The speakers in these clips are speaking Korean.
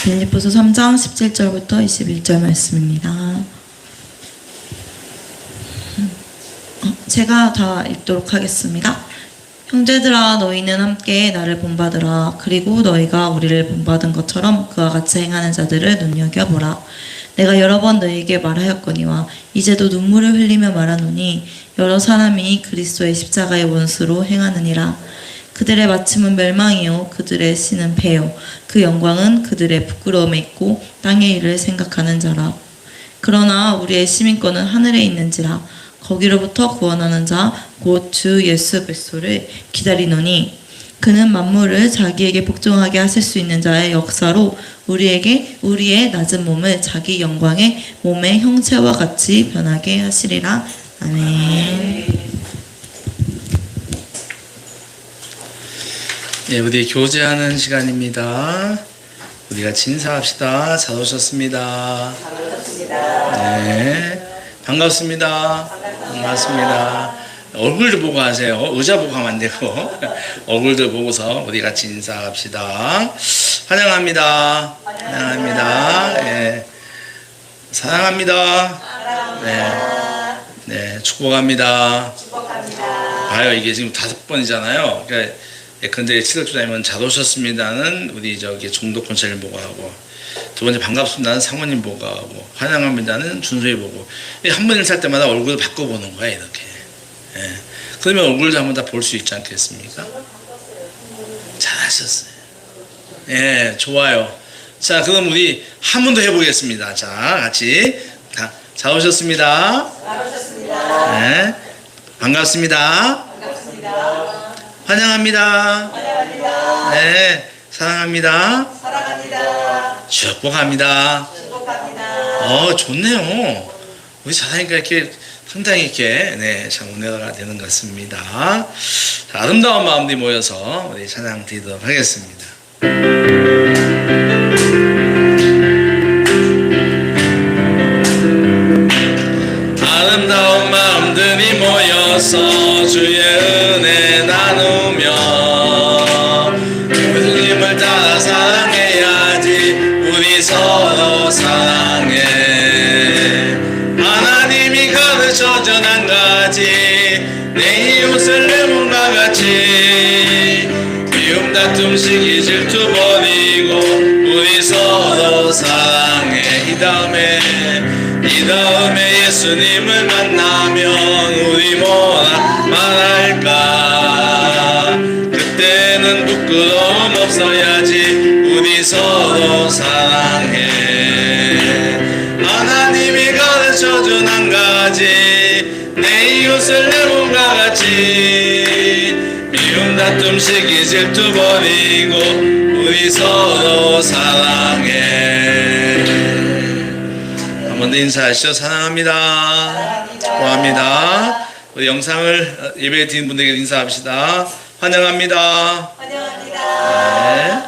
빌립보서 3장 17절부터 21절 말씀입니다. 제가 다 읽도록 하겠습니다. 형제들아, 너희는 함께 나를 본받으라. 그리고 너희가 우리를 본받은 것처럼 그와 같이 행하는 자들을 눈여겨보라. 내가 여러 번 너희에게 말하였거니와 이제도 눈물을 흘리며 말하노니 여러 사람이 그리스도의 십자가의 원수로 행하느니라. 그들의 마침은 멸망이요 그들의 씨는 배요 그 영광은 그들의 부끄러움에 있고 땅의 일을 생각하는 자라. 그러나 우리의 시민권은 하늘에 있는지라. 거기로부터 구원하는 자 곧 주 예수 그리스도를 기다리노니 그는 만물을 자기에게 복종하게 하실 수 있는 자의 역사로 우리의 낮은 몸을 자기 영광의 몸의 형체와 같이 변하게 하시리라. 아멘. 예, 우리 교제하는 시간입니다. 우리 같이 인사합시다. 잘 오셨습니다. 네, 반갑습니다. 반갑습니다. 얼굴도 보고 하세요. 의자 보고 하면 안 되고 얼굴들 보고서 우리 같이 인사합시다. 환영합니다. 환영합니다. 예, 사랑합니다. 네, 네, 축복합니다. 봐요, 이게 지금 5번이잖아요. 그러니까 예컨대 치덕주자님은 잘 오셨습니다는 우리 저기 종도 권사님 보고 하고, 두 번째 반갑습니다는 상원님 보고 하고, 환영합니다는 준소희 보고, 한 번 인사할 때마다 얼굴을 바꿔보는 거야, 이렇게. 예. 그러면 얼굴도 한번 다 볼 수 있지 않겠습니까? 잘하셨어요. 예, 좋아요. 자, 그럼 우리 한 번 더 해보겠습니다. 자, 같이. 잘 오셨습니다. 잘 오셨습니다. 네, 반갑습니다. 반갑습니다. 환영합니다. 환영합니다. 네, 사랑합니다. 사랑합니다. 축복합니다. 축복합니다. 좋네요. 우리 잘하니까 이렇게 상당히 이렇게, 네, 참 은혜가 되는 것 같습니다. 자, 아름다운 마음들이 모여서 우리 찬양 드리도록 하겠습니다. 아름다운 마음들이 모여서 주의 은혜 나누며 예수님을 따라 사랑해야지. 우리 서로 사랑해. 하나님이 가르쳐준 한 가지, 내 이웃을 내 몸과 같이. 미움 다툼 시기 질투 버리고 우리 서로 사랑해. 이 다음에 예수님을 만나면 우리 뭐라 말할까. 그때는 부끄러움 없어야지. 우리 서로 사랑해. 하나님이 가르쳐준 한 가지, 내 이웃을 내 몸과 같이. 미움 다툼 시기 질투 버리고 우리 서로 사랑해. 한번 더 인사하시죠. 사랑합니다. 축복합니다. 우리 영상을 예배 드린 분들에게 인사합시다. 환영합니다. 환영합니다. 네.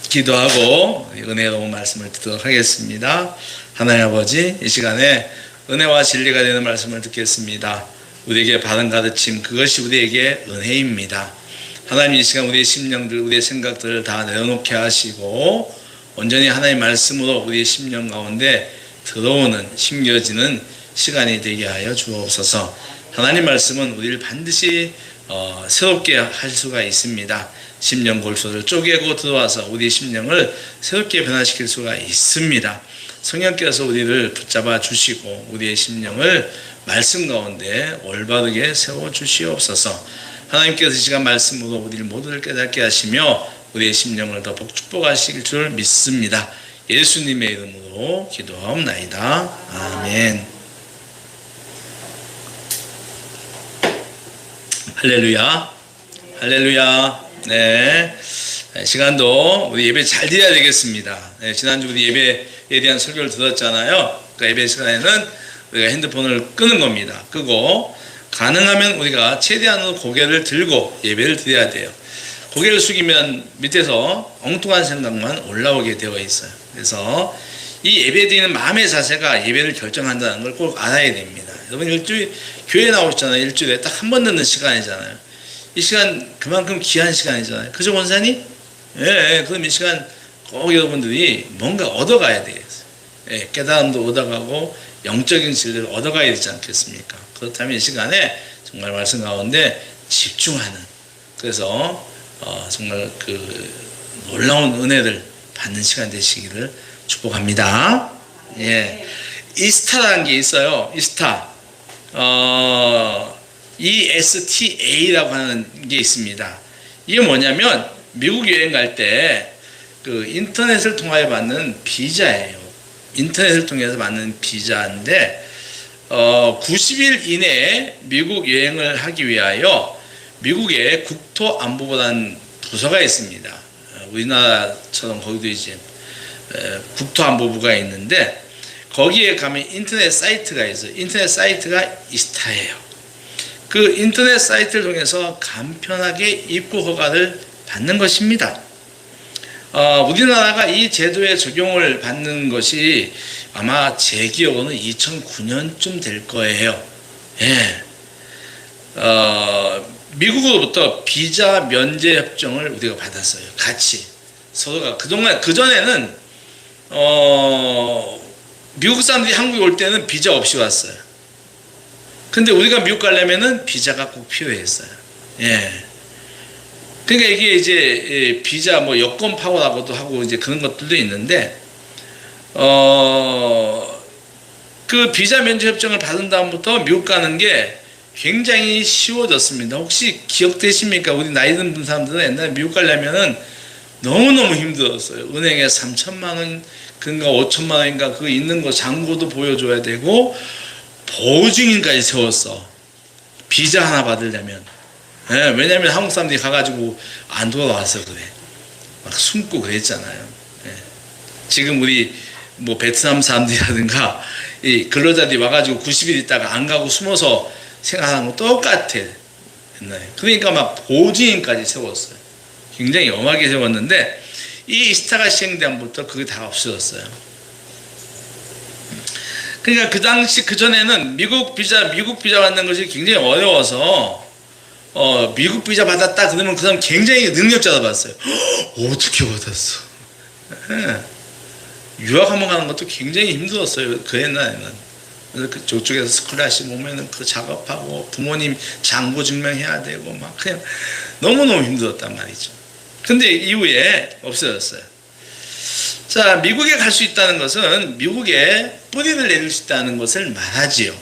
기도하고 은혜로운 말씀을 듣도록 하겠습니다. 하나님 아버지, 이 시간에 은혜와 진리가 되는 말씀을 듣겠습니다. 우리에게 바른 가르침, 그것이 우리에게 은혜입니다. 하나님, 이 시간 우리의 심령들, 우리의 생각들을 다 내려놓게 하시고 온전히 하나님의 말씀으로 우리의 심령 가운데 들어오는, 심겨지는 시간이 되게 하여 주옵소서. 하나님 말씀은 우리를 반드시 새롭게 할 수가 있습니다. 심령 골수를 쪼개고 들어와서 우리의 심령을 새롭게 변화시킬 수가 있습니다. 성령께서 우리를 붙잡아 주시고 우리의 심령을 말씀 가운데 올바르게 세워 주시옵소서. 하나님께서 이 시간 말씀으로 우리를 모두를 깨닫게 하시며 우리의 심령을 더 축복하실 줄 믿습니다. 예수님의 이름으로 기도하옵나이다. 아멘. 할렐루야. 할렐루야. 네. 시간도 우리 예배 잘 드려야 되겠습니다. 네, 지난주 우리 예배에 대한 설교를 들었잖아요. 그러니까 예배 시간에는 우리가 핸드폰을 끄는 겁니다. 끄고 가능하면 우리가 최대한으로 고개를 들고 예배를 드려야 돼요. 고개를 숙이면 밑에서 엉뚱한 생각만 올라오게 되어 있어요. 그래서 이 예배 드리는 마음의 자세가 예배를 결정한다는 걸 꼭 알아야 됩니다. 여러분 일주일 교회 나오셨잖아요. 일주일에 딱 한 번 듣는 시간이잖아요. 이 시간 그만큼 귀한 시간이잖아요. 그죠, 권사님? 예, 그럼 이 시간 꼭 여러분들이 뭔가 얻어가야 되겠어요. 예, 깨달음도 얻어가고 영적인 진리를 얻어가야 되지 않겠습니까? 그렇다면 이 시간에 정말 말씀 가운데 집중하는, 그래서 정말 그 놀라운 은혜를 받는 시간 되시기를 축복합니다. 예, 이스타라는 게 있어요. 이스타, ESTA라고 하는 게 있습니다. 이게 뭐냐면 미국 여행 갈 때 그 인터넷을 통하여 받는 비자예요. 인터넷을 통해서 받는 비자인데 90일 이내에 미국 여행을 하기 위하여 미국에 국토안보부라는 부서가 있습니다. 우리나라처럼 거기도 이제 국토안보부가 있는데 거기에 가면 인터넷 사이트가 있어요. 인터넷 사이트가 이스타예요. 그 인터넷 사이트를 통해서 간편하게 입국 허가를 받는 것입니다. 우리나라가 이 제도의 적용을 받는 것이 아마 제 기억으로는 2009년쯤 될 거예요. 예. 미국으로부터 비자 면제 협정을 우리가 받았어요. 같이 서로가 그전에는 미국 사람들이 한국에 올 때는 비자 없이 왔어요. 근데 우리가 미국 가려면은 비자가 꼭 필요했어요. 예. 그러니까 이게 이제 비자 뭐 여권 파워라고도 하고 이제 그런 것들도 있는데 그 비자 면제 협정을 받은 다음부터 미국 가는 게 굉장히 쉬워졌습니다. 혹시 기억되십니까? 우리 나이 든 사람들은 옛날에 미국 가려면은 너무너무 힘들었어요. 은행에 3천만 원, 그러니까 5천만 원인가 그거 있는 거 잔고도 보여줘야 되고 보증인까지 세웠어. 비자 하나 받으려면. 예, 왜냐면 한국 사람들이 가가지고 안 돌아와서 그래. 막 숨고 그랬잖아요. 예. 지금 우리 뭐 베트남 사람들이라든가 이 근로자들이 와가지고 90일 있다가 안 가고 숨어서 생활하는 거 똑같아. 옛날에. 그러니까 막 보증인까지 세웠어요. 굉장히 엄하게 세웠는데 이 이스타가 시행된부터 그게 다 없어졌어요. 그러니까 그 당시 그전에는 미국 비자 받는 것이 굉장히 어려워서 미국 비자 받았다 그러면 그 사람 굉장히 능력자다 봤어요. 어떻게 받았어? 예. 유학 한번 가는 것도 굉장히 힘들었어요. 그 옛날에는. 그래서 그쪽에서 스콜라십 오면은 그 작업하고 부모님 잔고 증명해야 되고 막 그냥 너무너무 힘들었단 말이죠. 근데 이후에 없어졌어요. 자, 미국에 갈 수 있다는 것은 미국에 뿌리를 내릴 수 있다는 것을 말하지요.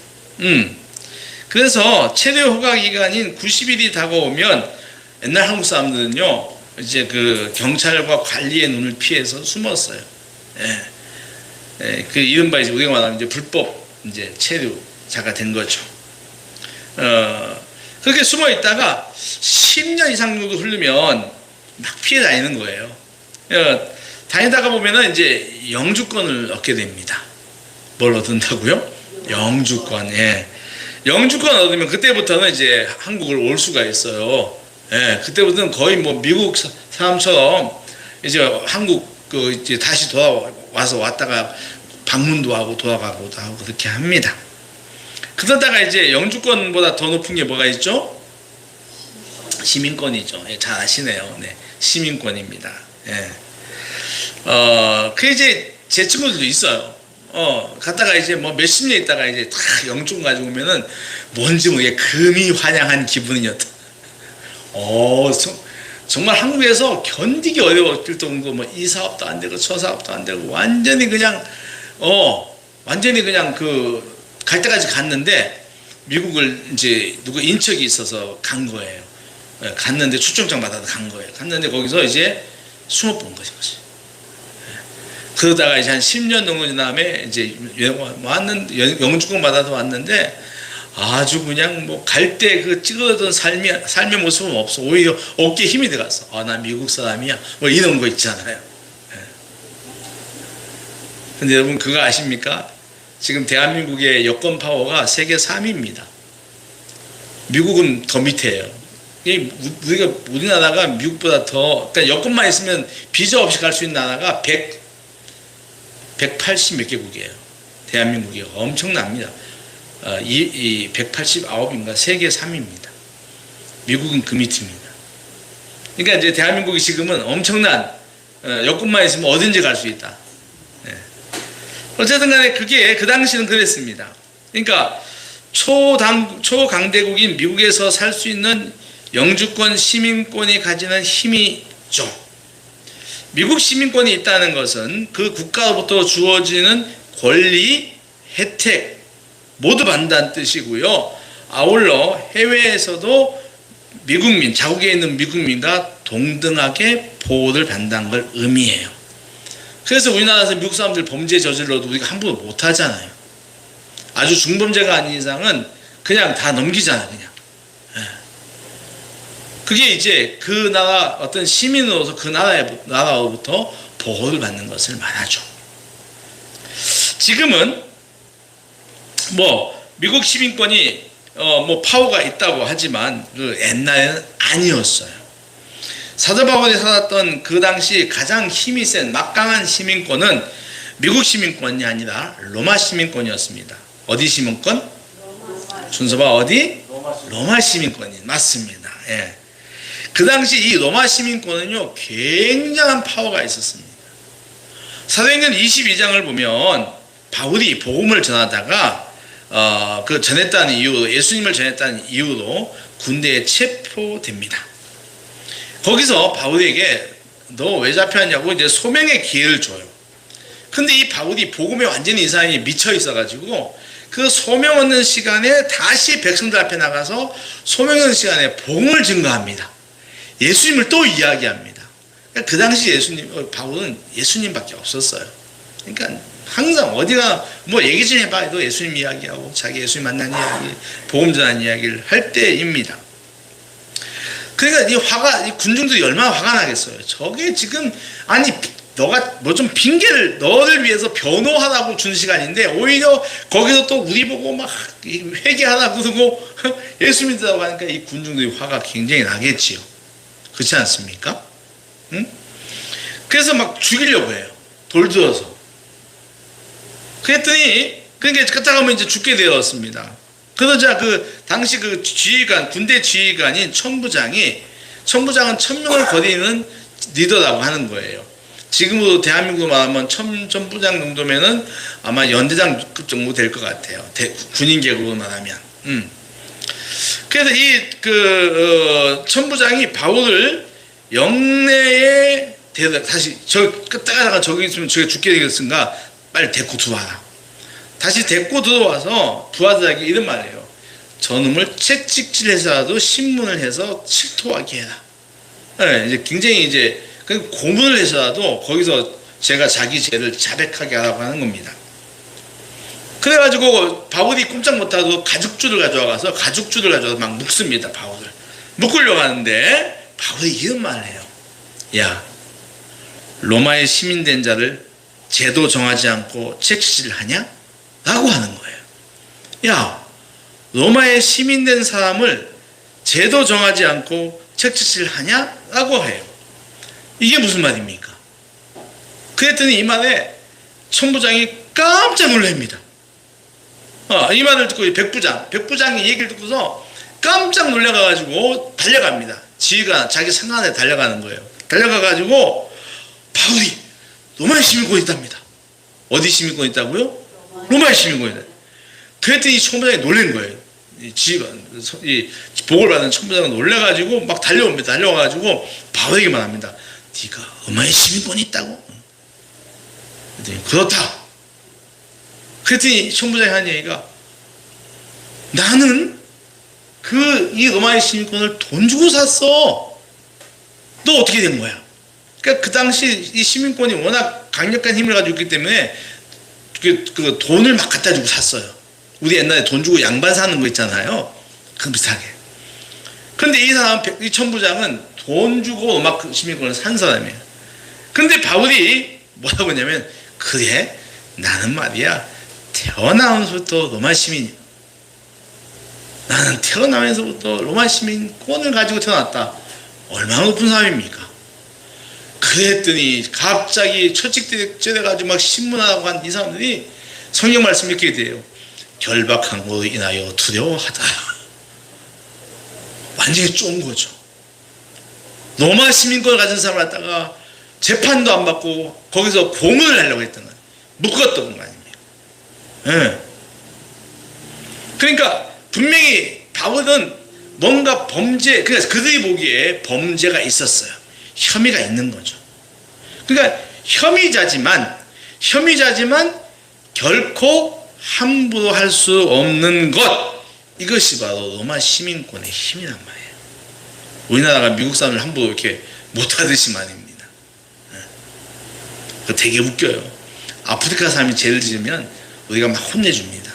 그래서 최대 허가 기간인 90일이 다가오면 옛날 한국 사람들은요, 이제 그 경찰과 관리의 눈을 피해서 숨었어요. 그 이른바 이제 우리가 말하는 이제 불법 이제 체류자가 된 거죠. 그렇게 숨어 있다가 10년 이상 정도 흐르면 막 피해 다니는 거예요. 다니다가 보면은 이제 영주권을 얻게 됩니다. 뭘 얻는다고요? 영주권. 예. 영주권 얻으면 그때부터는 이제 한국을 올 수가 있어요. 예. 그때부터는 거의 뭐 미국 사람처럼 이제 한국 그 이제 다시 돌아와서 왔다가 방문도 하고 돌아가고도 하고 그렇게 합니다. 그러다가 이제 영주권보다 더 높은 게 뭐가 있죠? 시민권이죠. 예, 잘 아시네요. 네. 시민권입니다. 예. 그 이제 제 친구들도 있어요. 갔다가 이제 뭐 몇십 년 있다가 이제 다 영주권 가지고 오면은 뭔지 모르게 금이 환영한 기분이었다. 정말 한국에서 견디기 어려웠을 정도 뭐 이 사업도 안 되고 저 사업도 안 되고 완전히 그냥 그 갈 때까지 갔는데 미국을 이제 누구 인척이 있어서 간 거예요. 갔는데 출정장 받아서 간 거예요. 갔는데 거기서 이제 숨어 본 것인 거지. 그러다가 이제 한 10년 정도 지나면 이제 영주권 받아서 왔는데 아주 그냥 뭐 갈 때 그 찌그러던 삶의 모습은 없어. 오히려 어깨에 힘이 들어갔어. 나 미국 사람이야. 뭐 이런 거 있잖아요. 근데 여러분 그거 아십니까? 지금 대한민국의 여권 파워가 세계 3위입니다. 미국은 더 밑에요. 우리나라가 미국보다 더, 그러니까 여권만 있으면 비자 없이 갈 수 있는 나라가 180 몇 개국이에요. 대한민국이 엄청납니다. 189인가 세계 3위입니다. 미국은 그 밑입니다. 그러니까 이제 대한민국이 지금은 엄청난 여권만 있으면 어딘지 갈 수 있다. 어쨌든 간에 그게 그 당시는 그랬습니다. 그러니까 초강대국인 미국에서 살 수 있는 영주권 시민권이 가지는 힘이죠. 미국 시민권이 있다는 것은 그 국가로부터 주어지는 권리, 혜택 모두 받는다는 뜻이고요. 아울러 해외에서도 미국민, 자국에 있는 미국민과 동등하게 보호를 받는다는 걸 의미해요. 그래서 우리나라에서 미국 사람들 범죄 저질러도 우리가 함부로 못 하잖아요. 아주 중범죄가 아닌 이상은 그냥 다 넘기잖아, 그냥. 그게 이제 그 나라 어떤 시민으로서 그 나라로부터 보호를 받는 것을 말하죠. 지금은 뭐 미국 시민권이 뭐 파워가 있다고 하지만 그 옛날에는 아니었어요. 사도 바울이 살았던 그 당시 가장 힘이 센 막강한 시민권은 미국 시민권이 아니라 로마 시민권이었습니다. 어디 시민권? 순서가 어디? 로마 시민권이 맞습니다. 예. 그 당시 이 로마 시민권은요 굉장한 파워가 있었습니다. 사도행전 22장을 보면 바울이 복음을 전하다가 그 전했다는 이유로 예수님을 전했다는 이유로 군대에 체포됩니다. 거기서 바울에게 너 왜 잡혔냐고 이제 소명의 기회를 줘요. 근데 이 바울이 복음에 완전히 이 사람이 미쳐 있어가지고 그 소명 얻는 시간에 다시 백성들 앞에 나가서 소명 얻는 시간에 복음을 증거합니다. 예수님을 또 이야기합니다. 그러니까 그 당시 바울은 예수님밖에 없었어요. 그러니까 항상 어디가 뭐 얘기 좀 해봐. 너 예수님 이야기하고 자기 예수님 만난 이야기, 복음 전한 이야기를 할 때입니다. 그러니까 이 군중들이 얼마나 화가 나겠어요. 저게 지금 아니 너가 뭐 좀 핑계를 너를 위해서 변호하라고 준 시간인데 오히려 거기서 또 우리 보고 막 회개하라고 그러고 예수 믿으라고 하니까 이 군중들이 화가 굉장히 나겠지요. 그렇지 않습니까? 응? 그래서 막 죽이려고 해요. 돌 들어서. 그랬더니 그러니까 끝나가면 이제 죽게 되었습니다. 그러자 그 당시 그 지휘관 군대 지휘관인 천부장은 1000명을 거리는 리더라고 하는 거예요. 지금으로 대한민국으로 말하면 천부장 정도면은 아마 연대장급 정도 될 것 같아요. 군인 계급으로 말하면. 그래서 이 천부장이 바울을 영내에 다시 저 끝다가 저기 있으면 저게 죽게 되겠으니까 빨리 데리고 들어와라. 다시 데리고 들어와서 부하들에게 이런 말이에요. 저놈을 채찍질해서라도 신문을 해서 침토하게 해라. 네, 이제 굉장히 이제 고문을 해서라도 거기서 제가 자기 죄를 자백하게 하라고 하는 겁니다. 그래가지고 바울이 꼼짝 못하고 가죽줄을 가져와서 막 묶습니다. 바울을 묶으려고 하는데 바울이 이런 말을 해요. 야, 로마의 시민된 자를 제도 정하지 않고 채찍질하냐? 라고 하는 거예요. 야, 로마의 시민된 사람을 제도 정하지 않고 채찍질하냐? 라고 해요. 이게 무슨 말입니까? 그랬더니 이 말에 천부장이 깜짝 놀랍니다. 이 말을 듣고 백부장이 얘기를 듣고서 깜짝 놀라가지고 달려갑니다. 지휘관 자기 상관에 달려가는 거예요. 달려가가지고 바울이 로마의 시민권이 있답니다. 어디 시민권이 있다고요? 로마의 시민권이 있다. 그랬더니 천부장이 놀란 거예요. 이 복을 받은 천부장은 놀래가지고 막 달려옵니다. 달려와가지고 바울에게 말합니다. 네가 로마의 시민권이 있다고? 그랬더니 그렇다. 그랬더니 천부장이 한 얘기가 나는 이 로마의 시민권을 돈 주고 샀어. 너 어떻게 된 거야? 그러니까 그 당시 이 시민권이 워낙 강력한 힘을 가지고 있기 때문에 그 돈을 막 갖다 주고 샀어요. 우리 옛날에 돈 주고 양반 사는 거 있잖아요. 그 비슷하게. 근데 이 천부장은 돈 주고 로마 시민권을 산 사람이에요. 근데 바울이 뭐라고 했냐면 그래 나는 말이야 태어나면서부터 로마 시민이야. 나는 태어나면서부터 로마 시민권을 가지고 태어났다. 얼마나 높은 사람입니까? 그랬더니 갑자기 처직돼가지고 막 신문하고 한 이 사람들이 성경 말씀 이렇게 돼요. 결박한 것으로 인하여 두려워하다. 완전히 쫀 거죠. 로마 시민권을 가진 사람을 갖다가 재판도 안 받고 거기서 고문을 하려고 했던 거예요. 묶었던 거 아닙니까? 예. 그러니까 분명히 바울은 뭔가 범죄, 그러니까 그들이 보기에 범죄가 있었어요. 혐의가 있는 거죠. 그러니까 혐의자지만 결코 함부로 할 수 없는 것, 이것이 바로 로마 시민권의 힘이란 말이에요. 우리나라가 미국 사람을 함부로 이렇게 못하듯이 말입니다. 그 되게 웃겨요. 아프리카 사람이 죄를 지으면 우리가 막 혼내줍니다.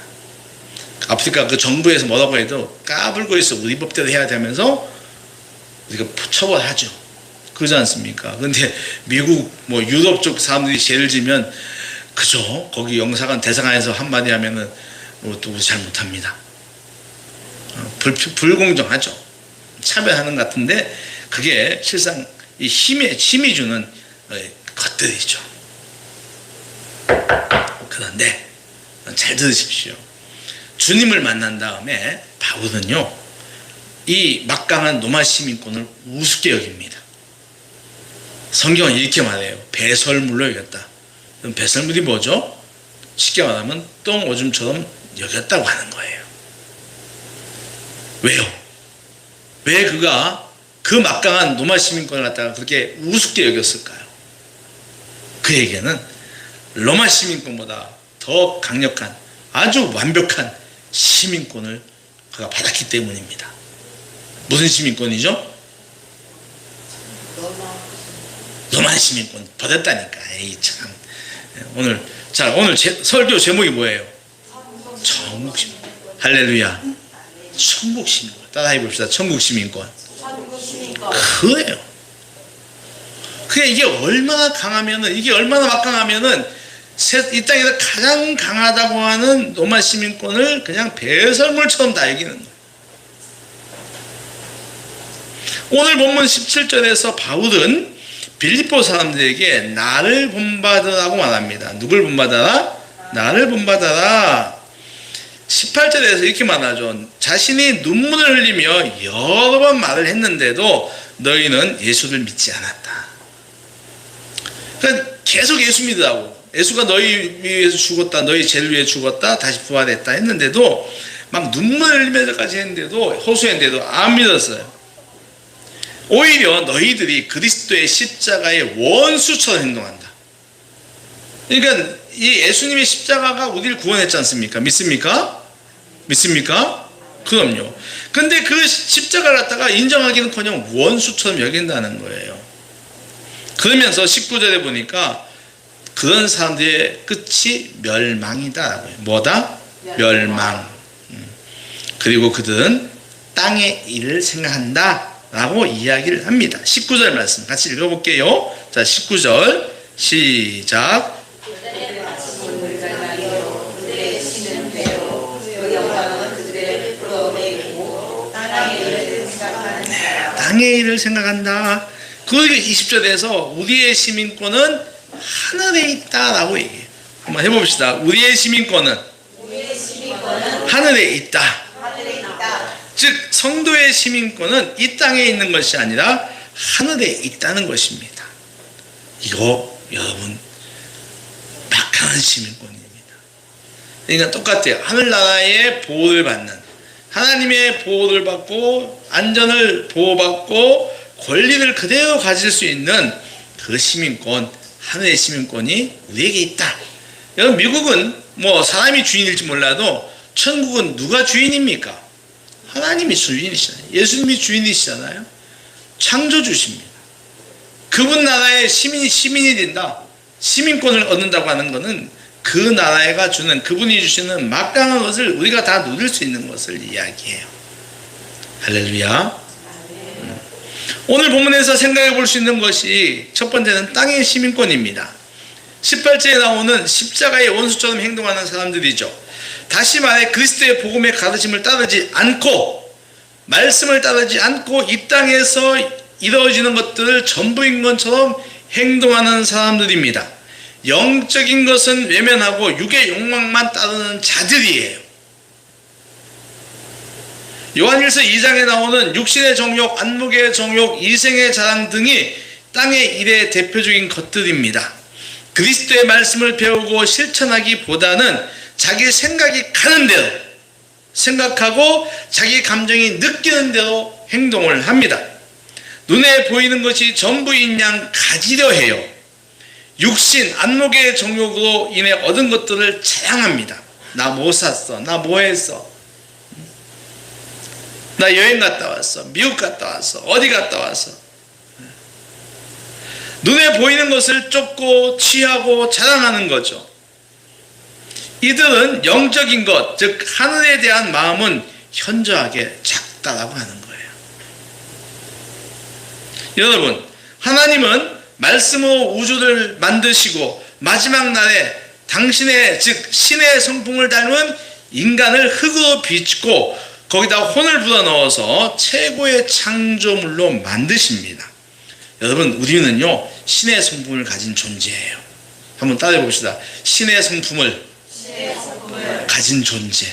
아프리카 그 정부에서 뭐라고 해도 까불고 있어, 우리 법대로 해야 되면서 우리가 처벌하죠. 그러지 않습니까? 근데 미국 뭐 유럽 쪽 사람들이 죄를 지면 그죠? 거기 영사관 대사관에서 한마디 하면은 뭐 또 우리 잘 못합니다. 불공정하죠. 차별하는 것 같은데 그게 실상 이 힘이 주는 것들이죠. 그런데 잘 들으십시오. 주님을 만난 다음에 바울은요, 이 막강한 로마 시민권을 우습게 여깁니다. 성경은 이렇게 말해요. 배설물로 여겼다. 그럼 배설물이 뭐죠? 쉽게 말하면 똥오줌처럼 여겼다고 하는 거예요. 왜요? 왜 그가 그 막강한 로마 시민권을 갖다가 그렇게 우습게 여겼을까요? 그에게는 로마 시민권보다 더 강력한, 아주 완벽한 시민권을 그가 받았기 때문입니다. 무슨 시민권이죠? 로마 시민권 받았다니까. 에이 참. 오늘 설교 제목이 뭐예요? 천국 시민권. 할렐루야. 천국 시민권. 따라해 봅시다. 천국 시민권. 그래요. 그게 이게 얼마나 막강하면은 이 땅에서 가장 강하다고 하는 로마 시민권을 그냥 배설물처럼 다 여기는 거예요. 오늘 본문 17절에서 바울은 빌립보 사람들에게 나를 본받으라고 말합니다. 누굴 본받아라? 나를 본받아라. 18절에서 이렇게 말하죠. 자신이 눈물을 흘리며 여러 번 말을 했는데도 너희는 예수를 믿지 않았다. 그러니까 계속 예수 믿으라고. 예수가 너희 위해서 죽었다, 너희 죄를 위해 죽었다, 다시 부활했다 했는데도 막 눈물을 흘리면서까지 했는데도, 호소했는데도 안 믿었어요. 오히려 너희들이 그리스도의 십자가의 원수처럼 행동한다. 그러니까 이 예수님의 십자가가 우리를 구원했지 않습니까? 믿습니까? 믿습니까? 그럼요. 근데 그 십자가를 갖다가 인정하기는커녕 원수처럼 여긴다는 거예요. 그러면서 19절에 보니까 그런 사람들의 끝이 멸망이다라고요. 뭐다? 멸망. 그리고 그들은 땅의 일을 생각한다 라고 이야기를 합니다. 19절 말씀 같이 읽어볼게요. 자, 19절 시작. 땅의 일을 생각한다. 그리고 20절에서 우리의 시민권은 하늘에 있다라고 얘기해요. 한번 해봅시다. 우리의 시민권은 하늘에 있다. 즉 성도의 시민권은 이 땅에 있는 것이 아니라 하늘에 있다는 것입니다. 이거 여러분 막강한 시민권입니다. 그러니까 똑같아요. 하늘나라의 보호를 받는, 하나님의 보호를 받고 안전을 보호받고 권리를 그대로 가질 수 있는 그 시민권, 하늘의 시민권이 우리에게 있다. 여러분 미국은 뭐 사람이 주인일지 몰라도 천국은 누가 주인입니까? 하나님이 주인이시잖아요. 예수님이 주인이시잖아요. 창조주십니다. 그분 나라의 시민이 된다. 시민권을 얻는다고 하는 것은 그 나라가 주는, 그분이 주시는 막강한 것을 우리가 다 누릴 수 있는 것을 이야기해요. 할렐루야. 오늘 본문에서 생각해 볼 수 있는 것이 첫 번째는 땅의 시민권입니다. 18절에 나오는 십자가의 원수처럼 행동하는 사람들이죠. 다시 말해 그리스도의 복음의 가르침을 따르지 않고, 말씀을 따르지 않고 이 땅에서 이루어지는 것들을 전부인 것처럼 행동하는 사람들입니다. 영적인 것은 외면하고 육의 욕망만 따르는 자들이에요. 요한일서 2장에 나오는 육신의 정욕, 안목의 정욕, 이생의 자랑 등이 땅의 일의 대표적인 것들입니다. 그리스도의 말씀을 배우고 실천하기보다는 자기 생각이 가는 대로 생각하고 자기 감정이 느끼는 대로 행동을 합니다. 눈에 보이는 것이 전부인 양 가지려 해요. 육신, 안목의 정욕으로 인해 얻은 것들을 자랑합니다. 나 뭐 샀어? 나 뭐 했어? 나 여행 갔다 왔어. 미국 갔다 왔어. 어디 갔다 왔어. 눈에 보이는 것을 쫓고 취하고 자랑하는 거죠. 이들은 영적인 것, 즉 하늘에 대한 마음은 현저하게 작다라고 하는 거예요. 여러분, 하나님은 말씀으로 우주를 만드시고 마지막 날에 당신의 즉 신의 성품을 닮은 인간을 흙으로 비추고 거기다 혼을 불어넣어서 최고의 창조물로 만드십니다. 여러분, 우리는요 신의 성품을 가진 존재예요. 한번 따라해 봅시다. 신의 성품을 가진 존재.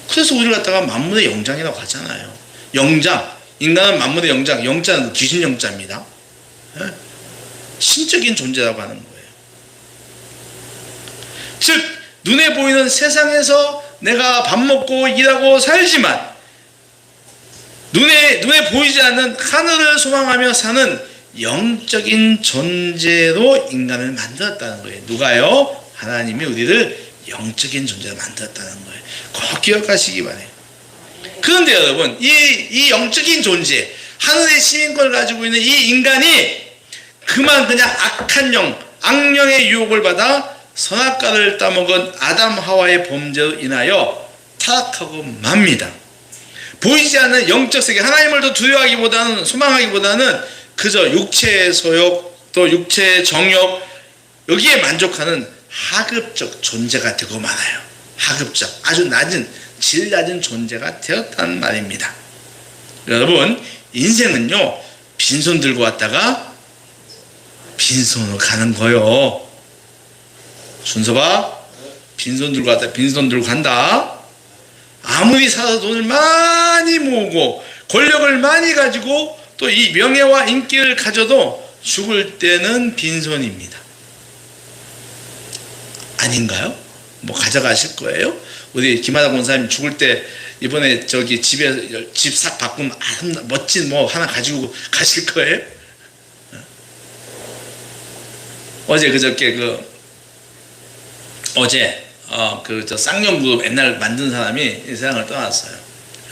그래서 우리 갖다가 만물의 영장이라고 하잖아요. 영장, 인간은 만물의 영장, 영자는 귀신 영자입니다. 신적인 존재라고 하는 거예요. 즉 눈에 보이는 세상에서 내가 밥 먹고 일하고 살지만 눈에 보이지 않는 하늘을 소망하며 사는 영적인 존재로 인간을 만들었다는 거예요. 누가요? 하나님이 우리를 영적인 존재로 만들었다는 거예요. 꼭 기억하시기 바래요. 그런데 여러분, 이 영적인 존재, 하늘의 시민권을 가지고 있는 이 인간이 그만 그냥 악한 영, 악령의 유혹을 받아 선악과를 따먹은 아담 하와의 범죄로 인하여 타락하고 맙니다. 보이지 않는 영적 세계, 하나님을 더 두려워하기보다는, 소망하기보다는 그저 육체의 소욕, 또 육체의 정욕, 여기에 만족하는 하급적 존재가 되고 말아요. 하급적, 아주 낮은, 질 낮은 존재가 되었다는 말입니다. 여러분, 인생은요 빈손 들고 왔다가 빈손으로 가는 거요. 순서가 빈손 들고 왔다 빈손 들고 간다. 아무리 살아서 돈을 많이 모으고 권력을 많이 가지고 또 이 명예와 인기를 가져도 죽을 때는 빈손입니다. 아닌가요? 뭐 가져가실 거예요? 우리 김하다 권사님 죽을 때 이번에 저기 집에 집 싹 바꾸면 멋진 뭐 하나 가지고 가실 거예요? 어제 그저께 저 쌍용그룹 옛날 만든 사람이 이 세상을 떠났어요.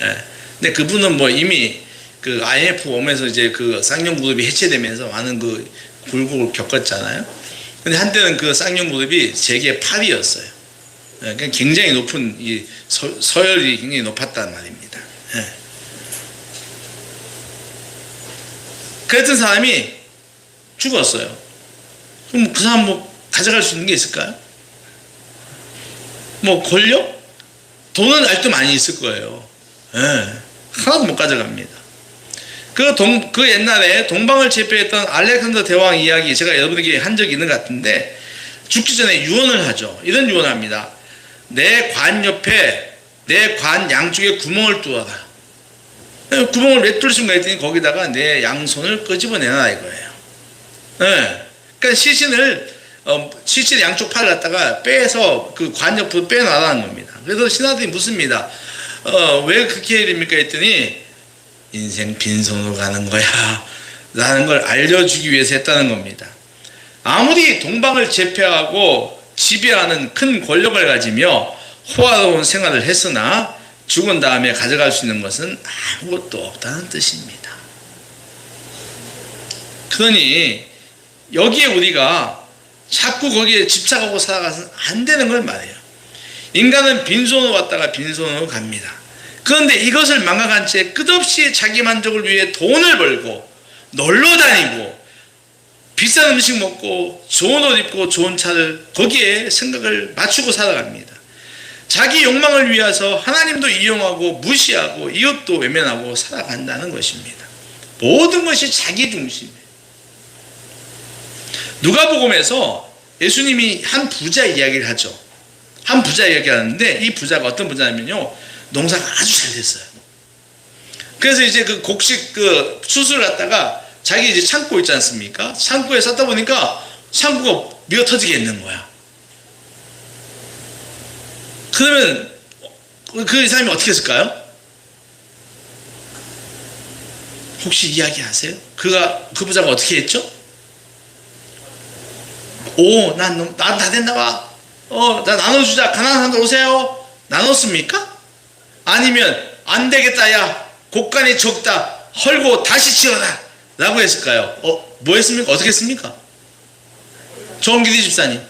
예. 근데 그분은 뭐 이미 그 IMF 오면서 이제 그 쌍용그룹이 해체되면서 많은 그 굴곡을 겪었잖아요. 근데 한때는 그 쌍용그룹이 세계 8위였어요. 예. 그러니까 굉장히 높은 이 서열이 굉장히 높았단 말입니다. 예. 그랬던 사람이 죽었어요. 그럼 그 사람 뭐 가져갈 수 있는 게 있을까요? 뭐 권력? 돈은 아직도 많이 있을 거예요. 예. 하나도 못 가져갑니다. 그 옛날에 동방을 제패했던 알렉산더 대왕 이야기 제가 여러분에게 한 적이 있는 것 같은데 죽기 전에 유언을 하죠. 이런 유언을 합니다. 내 관 옆에 내 관 양쪽에 구멍을 뚫어라. 구멍을 왜 뚫으신가 했더니 거기다가 내 양손을 끄집어내놔 이거예요. 예. 그러니까 시신의 양쪽 팔을 갖다가 빼서 그 관 옆으로 빼놔라는 겁니다. 그래서 신하들이 묻습니다. 왜 그렇게 됩니까? 했더니 인생 빈손으로 가는 거야 라는 걸 알려주기 위해서 했다는 겁니다. 아무리 동방을 제패하고 지배하는 큰 권력을 가지며 호화로운 생활을 했으나 죽은 다음에 가져갈 수 있는 것은 아무것도 없다는 뜻입니다. 그러니 여기에 우리가 자꾸 거기에 집착하고 살아가서는 안 되는 걸 말해요. 인간은 빈손으로 왔다가 빈손으로 갑니다. 그런데 이것을 망각한 채 끝없이 자기 만족을 위해 돈을 벌고 놀러 다니고 비싼 음식 먹고 좋은 옷 입고 좋은 차를 거기에 생각을 맞추고 살아갑니다. 자기 욕망을 위해서 하나님도 이용하고 무시하고 이웃도 외면하고 살아간다는 것입니다. 모든 것이 자기 중심이에요. 누가복음에서 예수님이 한 부자 이야기를 하죠. 한 부자 이야기를 하는데 이 부자가 어떤 부자냐면요, 농사가 아주 잘 됐어요. 그래서 이제 그 곡식 그 수술을 갖다가 자기 이제 창고 있지 않습니까? 창고에 쌓다 보니까 창고가 미어 터지게 있는 거야. 그러면 그 사람이 어떻게 했을까요? 혹시 이야기하세요? 그 부자가 어떻게 했죠? 난 다 됐나 봐. 나 나눠주자. 가난한 사람들 오세요. 나눴습니까? 아니면 안 되겠다, 야, 곡간이 적다, 헐고 다시 지어라 라고 했을까요? 뭐 했습니까? 어떻게 했습니까? 정기디 집사님.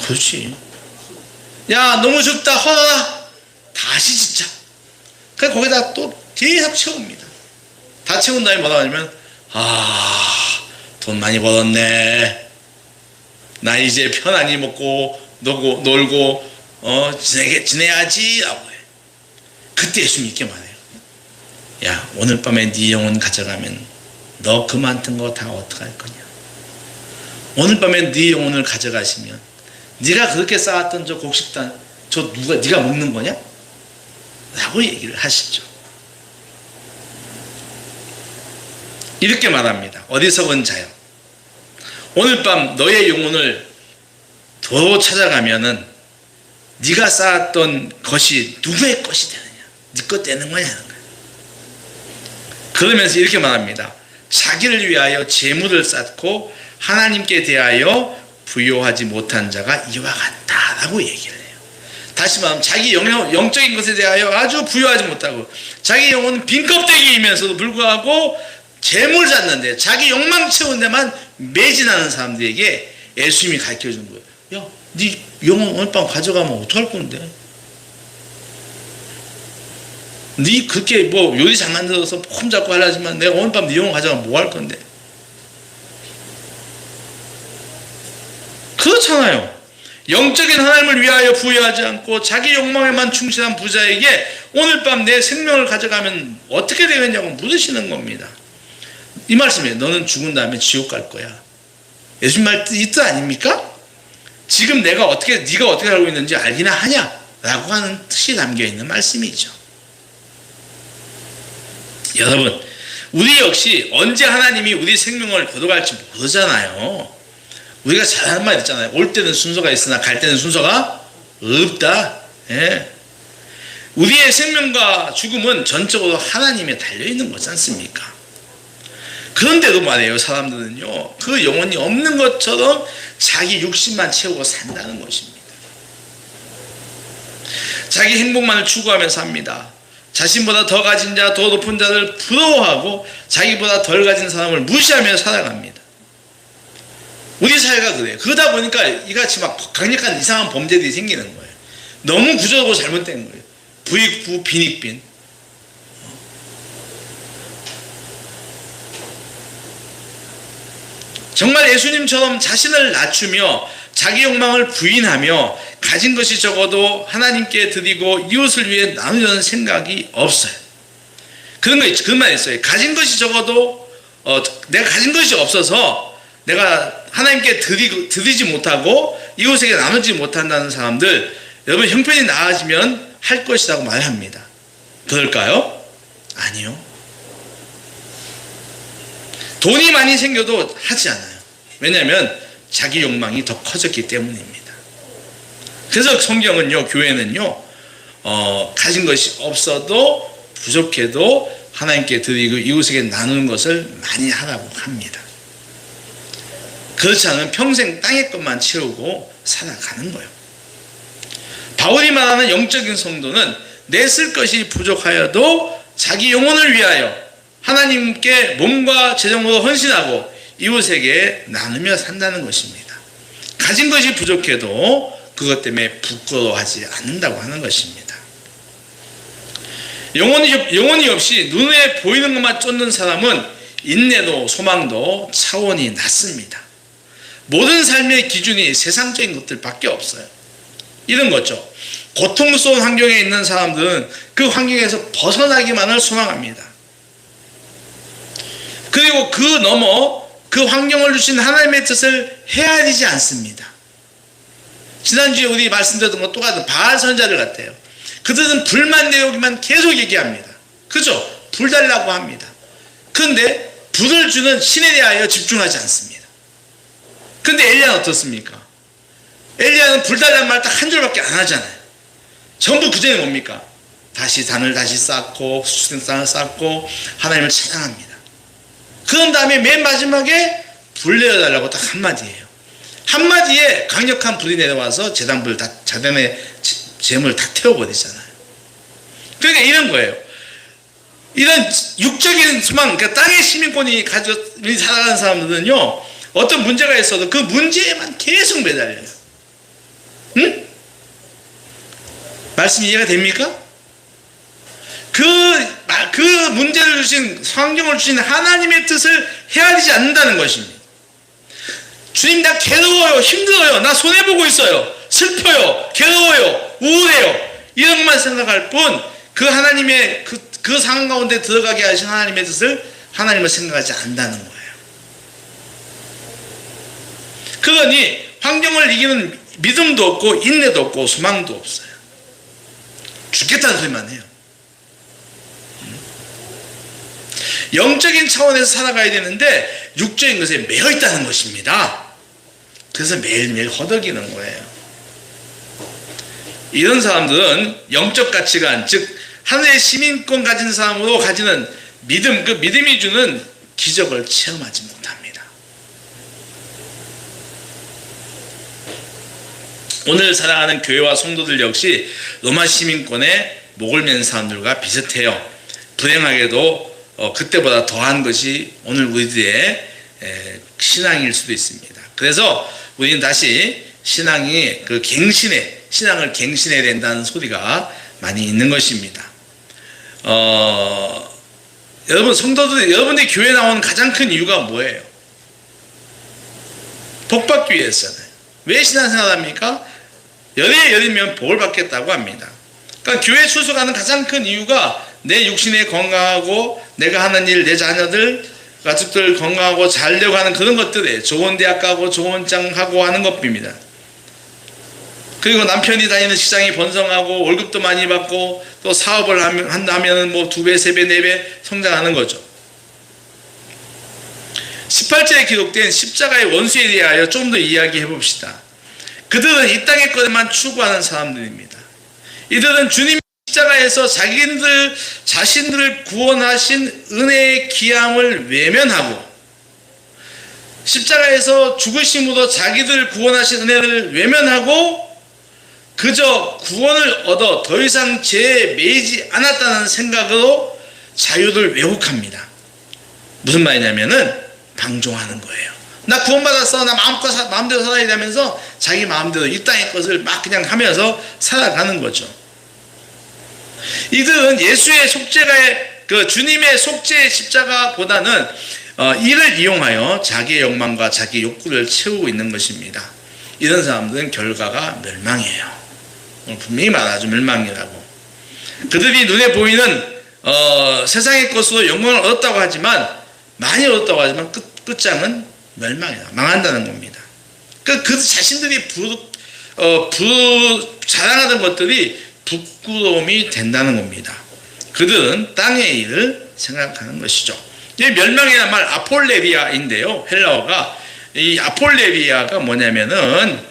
그렇지. 야, 너무 적다, 헐어라, 다시 짓자. 그래서 거기다 또 계속 채웁니다. 다 채운 다음에 뭐라 하냐면, 돈 많이 벌었네. 나 이제 편안히 먹고 놀고 지내야지 라고 해. 그때 예수님 이렇게 말해요. 야, 오늘 밤에 네 영혼 가져가면 너 그 많던 거 다 어떡할 거냐. 오늘 밤에 네 영혼을 가져가시면 네가 그렇게 쌓았던 저 곡식단 네가 먹는 거냐? 라고 얘기를 하시죠. 이렇게 말합니다. 어리석은 자여, 오늘 밤 너의 영혼을 더 찾아가면은 네가 쌓았던 것이 누구의 것이 되느냐? 네 것 되는 거냐는 거예요. 그러면서 이렇게 말합니다. 자기를 위하여 재물을 쌓고 하나님께 대하여 부요하지 못한 자가 이와 같다라고 얘기를 해요. 다시 말하면 자기 영적인 것에 대하여 아주 부요하지 못하고 자기 영혼은 빈 껍데기이면서도 불구하고 재물 쌓는데 자기 욕망 채우는 데만 매진하는 사람들에게 예수님이 가르쳐준 거예요. 야, 네 영혼 오늘 밤 가져가면 어떡할 건데? 네 그렇게 뭐 요리 잘 만들어서 폼 잡고 하려지만 내가 오늘 밤 네 영혼 가져가면 뭐 할 건데? 그렇잖아요. 영적인 하나님을 위하여 부여하지 않고 자기 욕망에만 충실한 부자에게 오늘 밤 내 생명을 가져가면 어떻게 되겠냐고 물으시는 겁니다. 이 말씀이에요. 너는 죽은 다음에 지옥 갈 거야. 예수님 말 이 뜻 아닙니까? 지금 네가 어떻게 살고 있는지 알기나 하냐? 라고 하는 뜻이 담겨있는 말씀이죠. 여러분, 우리 역시 언제 하나님이 우리 생명을 거둬갈지 모르잖아요. 우리가 잘하는 말 있잖아요. 올 때는 순서가 있으나 갈 때는 순서가 없다. 예. 우리의 생명과 죽음은 전적으로 하나님에 달려있는 거지 않습니까? 그런데도 말이에요, 사람들은요, 그 영혼이 없는 것처럼 자기 육신만 채우고 산다는 것입니다. 자기 행복만을 추구하며 삽니다. 자신보다 더 가진 자, 더 높은 자를 부러워하고 자기보다 덜 가진 사람을 무시하며 살아갑니다. 우리 사회가 그래요. 그러다 보니까 이같이 막 강력한 이상한 범죄들이 생기는 거예요. 너무 구조적으로 잘못된 거예요. 부익부, 빈익빈. 정말 예수님처럼 자신을 낮추며 자기 욕망을 부인하며 가진 것이 적어도 하나님께 드리고 이웃을 위해 나누려는 생각이 없어요. 그런 거 있죠. 그런 말 있어요. 가진 것이 적어도 내가 가진 것이 없어서 내가 하나님께 드리지 못하고 이웃에게 나누지 못한다는 사람들, 여러분 형편이 나아지면 할 것이라고 말합니다. 그럴까요? 아니요. 돈이 많이 생겨도 하지 않아요. 왜냐하면 자기 욕망이 더 커졌기 때문입니다. 그래서 성경은요, 교회는요, 가진 것이 없어도 부족해도 하나님께 드리고 이웃에게 나누는 것을 많이 하라고 합니다. 그렇지 않으면 평생 땅의 것만 채우고 살아가는 거예요. 바울이 말하는 영적인 성도는 내 쓸 것이 부족하여도 자기 영혼을 위하여 하나님께 몸과 재정으로 헌신하고 이웃에게 나누며 산다는 것입니다. 가진 것이 부족해도 그것 때문에 부끄러워하지 않는다고 하는 것입니다. 영혼이 없이 눈에 보이는 것만 쫓는 사람은 인내도 소망도 차원이 낮습니다. 모든 삶의 기준이 세상적인 것들밖에 없어요. 이런 거죠. 고통스러운 환경에 있는 사람들은 그 환경에서 벗어나기만을 소망합니다. 그리고 그 환경을 주신 하나님의 뜻을 헤아리지 않습니다. 지난주에 우리 말씀드렸던 것 똑같은 바알 선자들 같아요. 그들은 불만 내오기만 계속 얘기합니다. 그죠? 불 달라고 합니다. 그런데 불을 주는 신에 대하여 집중하지 않습니다. 그런데 엘리야는 어떻습니까? 엘리야는 불달라는 말 딱 한 줄밖에 안 하잖아요. 전부 그 전에 뭡니까? 다시 단을 다시 쌓고 수수산을 쌓고 하나님을 찬양합니다. 그런 다음에 맨 마지막에 불 내려달라고 딱 한마디예요. 한마디에 강력한 불이 내려와서 제단불 다 자단의 재물 다 태워버리잖아요. 그러니까 이런 거예요. 이런 육적인 소망, 그러니까 땅의 시민권이 살아가는 사람들은요, 어떤 문제가 있어도 그 문제에만 계속 매달려요. 응? 말씀 이해가 됩니까? 그 문제를 주신, 환경을 주신 하나님의 뜻을 헤아리지 않는다는 것입니다. 주님, 나 괴로워요, 힘들어요, 나 손해보고 있어요, 슬퍼요, 괴로워요, 우울해요, 이런 것만 생각할 뿐, 그 하나님의 그 상황 가운데 들어가게 하신 하나님의 뜻을, 하나님을 생각하지 않는다는 거예요. 그러니 환경을 이기는 믿음도 없고 인내도 없고 소망도 없어요. 죽겠다는 소리만 해요. 영적인 차원에서 살아가야 되는데 육적인 것에 매여 있다는 것입니다. 그래서 매일매일 허덕이는 거예요. 이런 사람들은 영적 가치관, 즉 하늘의 시민권 가진 사람으로 가지는 믿음, 그 믿음이 주는 기적을 체험하지 못합니다. 오늘 살아가는 교회와 성도들 역시 로마 시민권에 목을 맨 사람들과 비슷해요. 불행하게도 그때보다 더한 것이 오늘 우리들의 신앙일 수도 있습니다. 그래서 우리는 다시 신앙을 갱신해야 된다는 소리가 많이 있는 것입니다. 여러분 성도들, 여러분들이 교회 나오는 가장 큰 이유가 뭐예요? 복 받기 위해서잖아요. 왜 신앙생활 합니까? 열이면 복을 받겠다고 합니다. 그러니까 교회 출석하는 가장 큰 이유가 내 육신에 건강하고 내가 하는 일, 내 자녀들, 가족들 건강하고 잘 되고 하는 그런 것들에 좋은 대학 가고 좋은 장 가고 하는 것입니다. 그리고 남편이 다니는 시장이 번성하고 월급도 많이 받고 또 사업을 한다면 뭐 2배, 3배, 4배 성장하는 거죠. 18절에 기록된 십자가의 원수에 대하여 좀 더 이야기해 봅시다. 그들은 이 땅의 것만 추구하는 사람들입니다. 이들은 주님이 십자가에서 자신들을 구원하신 은혜의 귀함을 외면하고 십자가에서 죽으심으로 자기들 구원하신 은혜를 외면하고 그저 구원을 얻어 더 이상 죄에 매이지 않았다는 생각으로 자유를 왜곡합니다. 무슨 말이냐면은 방종하는 거예요. 나 구원받았어, 나 마음대로 살아야 되면서 자기 마음대로 이 땅의 것을 막 그냥 하면서 살아가는 거죠. 이들은 예수의 주님의 속죄의 십자가보다는 이를 이용하여 자기의 욕망과 자기 욕구를 채우고 있는 것입니다. 이런 사람들은 결과가 멸망이에요. 분명히 말하죠. 멸망이라고. 그들이 눈에 보이는 세상의 것으로 영광을 얻었다고 하지만, 많이 얻었다고 하지만 끝장은 멸망이다. 망한다는 겁니다. 그 자신들이 자랑하던 것들이 부끄러움이 된다는 겁니다. 그들은 땅의 일을 생각하는 것이죠. 이 멸망이라는 말 아폴레리아인데요. 헬라어가 이 아폴레리아가 뭐냐면은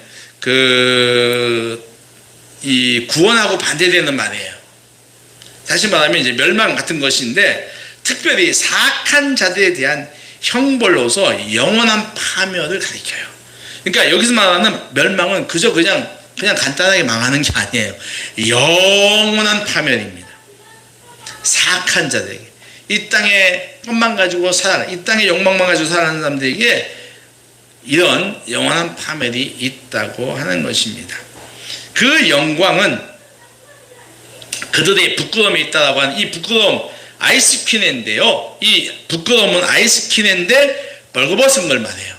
이 구원하고 반대되는 말이에요. 다시 말하면 이제 멸망 같은 것인데 특별히 사악한 자들에 대한 형벌로서 영원한 파멸을 가리켜요. 그러니까 여기서 말하는 멸망은 그저 그냥 간단하게 망하는 게 아니에요. 영원한 파멸입니다. 사악한 자들에게, 이 땅의 것만 가지고 이 땅의 욕망만 가지고 살아가는 사람들에게 이런 영원한 파멸이 있다고 하는 것입니다. 그 영광은 그들의 부끄러움이 있다라고 하는 이 부끄러움, 아이스키네인데요. 이 부끄러움은 아이스키네인데 벌거벗은 걸 말해요.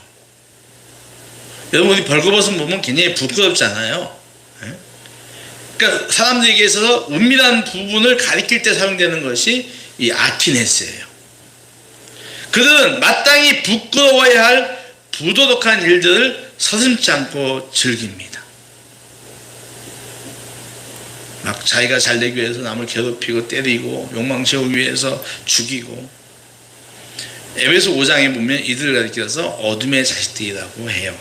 여러분, 우리 벌거벗은 보면 굉장히 부끄럽잖아요. 그러니까 사람들에게 있어서 은밀한 부분을 가리킬 때 사용되는 것이 이 아키네스예요. 그들은 마땅히 부끄러워야 할 부도덕한 일들을 서슴지 않고 즐깁니다. 막 자기가 잘 되기 위해서 남을 괴롭히고 때리고 욕망 채우기 위해서 죽이고, 에베소 5장에 보면 이들을 가리켜서 어둠의 자식들이라고 해요.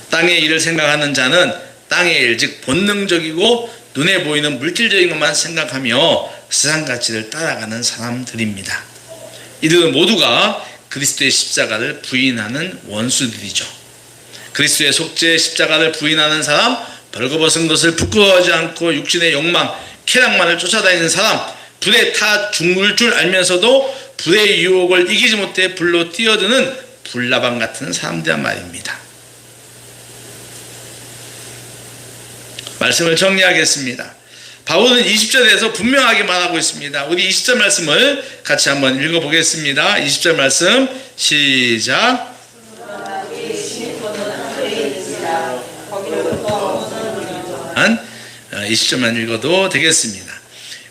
땅의 일을 생각하는 자는 땅의 일, 즉 본능적이고 눈에 보이는 물질적인 것만 생각하며 세상 가치를 따라가는 사람들입니다. 이들은 모두가 그리스도의 십자가를 부인하는 원수들이죠. 그리스도의 속죄 십자가를 부인하는 사람, 벌거벗은 것을 부끄러워하지 않고 육신의 욕망, 쾌락만을 쫓아다니는 사람, 불에 타 죽을 줄 알면서도 불의 유혹을 이기지 못해 불로 뛰어드는 불나방 같은 사람들이란 말입니다. 말씀을 정리하겠습니다. 바울은 20절에서 분명하게 말하고 있습니다. 우리 20절 말씀을 같이 한번 읽어보겠습니다. 20절 말씀 시작. 20절만 읽어도 되겠습니다.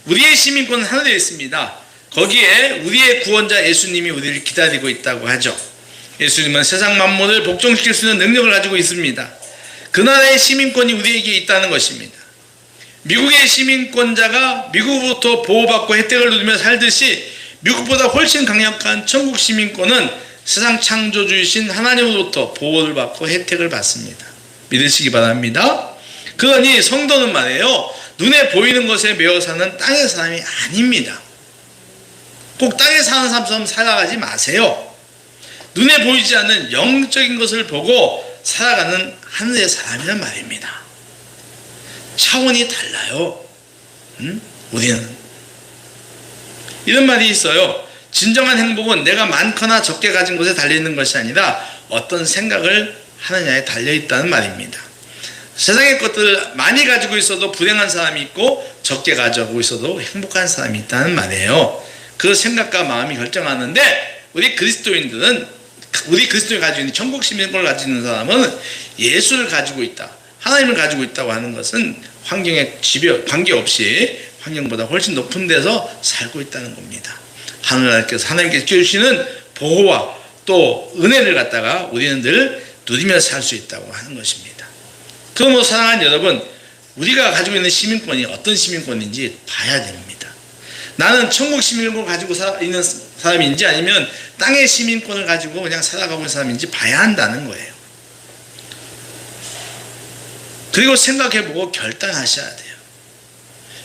우리의 시민권은 하늘에 있습니다. 거기에 우리의 구원자 예수님이 우리를 기다리고 있다고 하죠. 예수님은 세상 만물을 복종시킬 수 있는 능력을 가지고 있습니다. 그 나라의 시민권이 우리에게 있다는 것입니다. 미국의 시민권자가 미국으로부터 보호받고 혜택을 누리며 살듯이 미국보다 훨씬 강력한 천국 시민권은 세상 창조주이신 하나님으로부터 보호를 받고 혜택을 받습니다. 믿으시기 바랍니다. 그러니 성도는 말이에요, 눈에 보이는 것에 매여 사는 땅의 사람이 아닙니다. 꼭 땅에 사는 사람처럼 살아가지 마세요. 눈에 보이지 않는 영적인 것을 보고 살아가는 하늘의 사람이란 말입니다. 차원이 달라요. 우리는 이런 말이 있어요. 진정한 행복은 내가 많거나 적게 가진 것에 달려있는 것이 아니라 어떤 생각을 하느냐에 달려있다는 말입니다. 세상의 것들을 많이 가지고 있어도 불행한 사람이 있고 적게 가지고 있어도 행복한 사람이 있다는 말이에요. 그 생각과 마음이 결정하는데 우리 그리스도인이 가지고 있는 천국 시민권을 가지고 있는 사람은 예수를 가지고 있다, 하나님을 가지고 있다고 하는 것은 환경에 관계없이 환경보다 훨씬 높은 데서 살고 있다는 겁니다. 하나님께서 주시는 보호와 또 은혜를 갖다가 우리는 늘 누리며 살 수 있다고 하는 것입니다. 그러므로 사랑하는 여러분, 우리가 가지고 있는 시민권이 어떤 시민권인지 봐야 됩니다. 나는 천국 시민권을 가지고 있는 사람인지 아니면 땅의 시민권을 가지고 그냥 살아가고 있는 사람인지 봐야 한다는 거예요. 그리고 생각해보고 결단하셔야 돼요.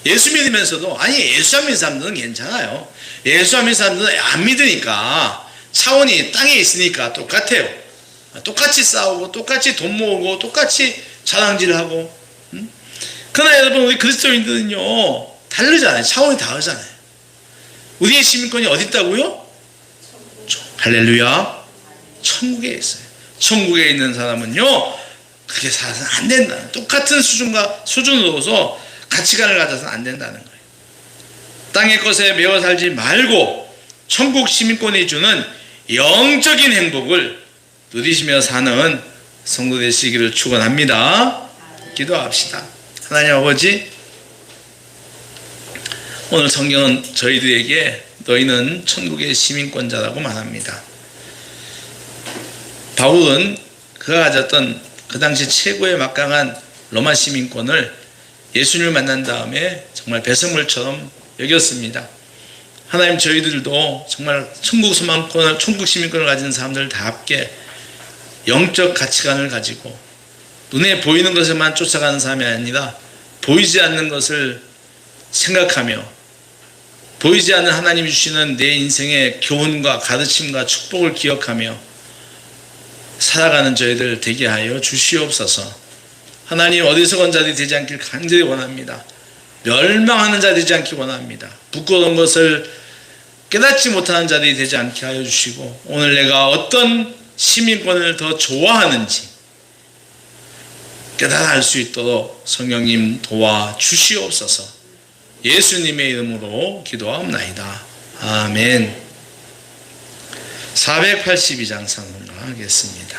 예수 믿으면서도, 아니 예수 안 믿는 사람들은 괜찮아요. 예수 안 믿는 사람들은 안 믿으니까 차원이 땅에 있으니까 똑같아요. 똑같이 싸우고 똑같이 돈 모으고 똑같이 자랑질을 하고. 그러나 여러분, 우리 그리스도인들은요 다르잖아요. 차원이 다르잖아요. 우리의 시민권이 어디 있다고요? 할렐루야, 천국에 있어요. 천국에 있는 사람은요 그렇게 살아서는 안 된다. 똑같은 수준으로서 가치관을 가져서는 안 된다는 거예요. 땅의 것에 매어 살지 말고 천국 시민권이 주는 영적인 행복을 누리시며 사는 성도 되시기를 축원합니다. 기도합시다. 하나님 아버지, 오늘 성경은 저희들에게 너희는 천국의 시민권자라고 말합니다. 바울은 그가 가졌던 그 당시 최고의 막강한 로마 시민권을 예수님을 만난 다음에 정말 배설물처럼 여겼습니다. 하나님, 저희들도 정말 천국 소망권을, 천국 시민권을 가진 사람들답게 영적 가치관을 가지고 눈에 보이는 것에만 쫓아가는 사람이 아니라 보이지 않는 것을 생각하며 보이지 않는 하나님이 주시는 내 인생의 교훈과 가르침과 축복을 기억하며 살아가는 저희들 되게 하여 주시옵소서. 하나님, 어리석은 자들이 되지 않길 간절히 원합니다. 멸망하는 자들이 되지 않길 원합니다. 부끄러운 것을 깨닫지 못하는 자들이 되지 않게 하여 주시고, 오늘 내가 어떤 시민권을 더 좋아하는지 깨달아 알 수 있도록 성령님 도와 주시옵소서. 예수님의 이름으로 기도하옵나이다. 아멘. 482장 상봉하겠습니다.